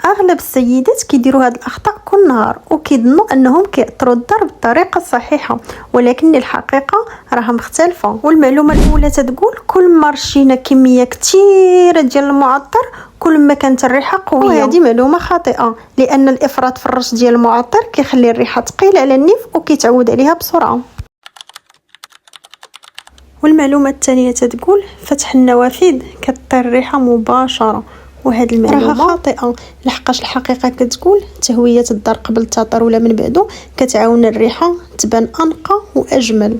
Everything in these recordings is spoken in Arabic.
اغلب السيدات كيديروا هاد الاخطاء كل نهار وكيظنوا انهم كيعطروا الدار بالطريقه الصحيحه، ولكن الحقيقه راها مختلفه. والمعلومه الاولى تتقول كل ما رشينا كميه كثيره ديال المعطر كل ما كانت الريحه قويه، وهذه معلومه خاطئه لان الافراط في الرش ديال المعطر كيخلي الريحه ثقيله على النيف وكيتعود عليها بسرعه. والمعلومه الثانيه تتقول فتح النوافذ كطير الريحه مباشره، وهاد المعلومه خاطئه لحقاش الحقيقه كتقول تهويه الدار قبل التعطر ولا من بعده كتعاون الريحه تبان انقى واجمل.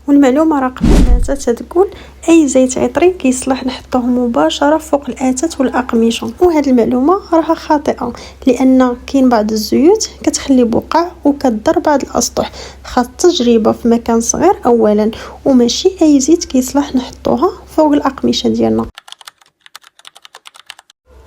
والمعلومه رقم 3 تتقول اي زيت عطري كيصلح نحطوه مباشره فوق الاتات والاقمشه، وهاد المعلومه راها خاطئه لان كاين بعض الزيوت كتخلي بقع وكتضر بعض الاسطح، خاص تجربه في مكان صغير اولا، وماشي اي زيت كيصلح نحطوها فوق الاقمشه ديالنا.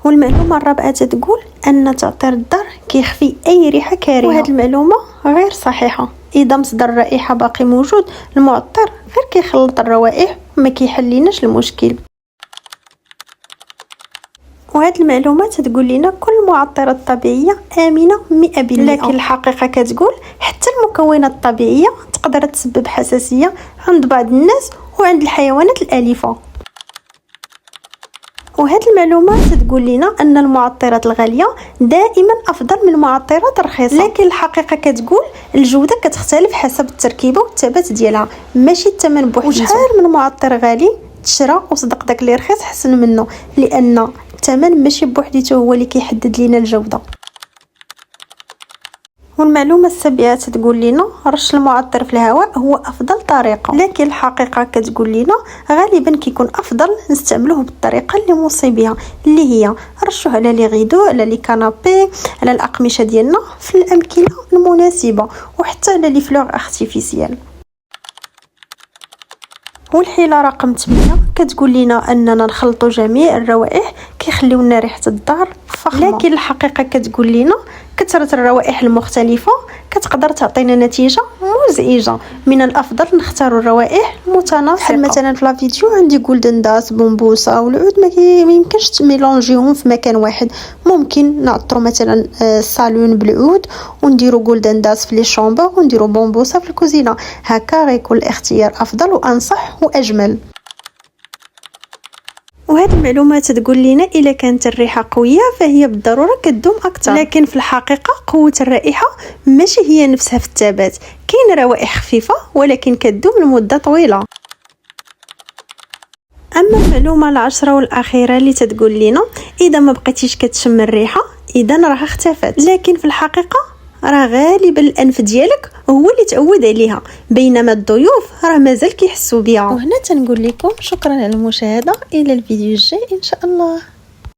والمعلومه الرابعه تتقول ان تعطير الدار كيخفي اي ريحه كريهه، وهاد المعلومه غير صحيحه. اذا مصدر الرائحه باقي موجود المعطر غير كيخلط الروائح وما كيحليناش المشكل. وهاد المعلومات تقول لنا كل المعطرات الطبيعيه امنه 100%، لكن الحقيقه كتقول حتى المكونات الطبيعيه تقدر تسبب حساسيه عند بعض الناس وعند الحيوانات الاليفه. وهاد المعلومات تقول لنا ان المعطرات الغاليه دائما افضل من المعطرات الرخيصه، لكن الحقيقه كتقول الجوده كتختلف حسب التركيبه والثبات ديالها ماشي الثمن بوحدو. وشحال من معطر غالي تشرى وصدق داك اللي رخيص حسن منه، لان الثمن ماشي بوحديته هو اللي كيحدد لنا الجوده. والمعلومه السابعه تقول لنا رش المعطر في الهواء هو افضل طريقه، لكن الحقيقه كتقول لنا غالبا كيكون افضل نستعملوه بالطريقه اللي موصي بها، اللي هي رشوه على لي غيدو، على لي كانابي، على الاقمشه ديالنا في الامكنه المناسبه، وحتى على لي فلور ارتيفيسيال. والحيله رقم 8 كتقول لنا اننا نخلطوا جميع الروائح كيخليو لنا ريحه الدار فخمه، لكن الحقيقه كتقول لنا كثره الروائح المختلفه كتقدر تعطينا نتيجه مزعجه. من الافضل نختار الروائح المتناسقه، مثلا في لا فيديو عندي جولدن داس، بومبوسا والعود ما يمكنش تميلونجيهم في مكان واحد، ممكن نعطروا مثلا الصالون بالعود ونديروا جولدن داس في لي شامبر ونديروا بومبوسا في الكوزينه، هكا غيكون الاختيار افضل وانصح واجمل. وهذه المعلومات تقول لنا الا كانت الريحه قويه فهي بالضروره كتدوم اكثر، لكن في الحقيقه قوه الرائحه ماشي هي نفسها في الثبات، كاين روائح خفيفه ولكن كتدوم لمده طويله. اما المعلومه العشرة والاخيره اللي تتقول لنا اذا ما بقيتيش كتشم الريحه اذا راها اختفت، لكن في الحقيقه راه غالبا الانف ديالك هو اللي تعود عليها، بينما الضيوف راه مازال كيحسوا بها. وهنا تنقول لكم شكرا على المشاهده، الى الفيديو الجاي ان شاء الله.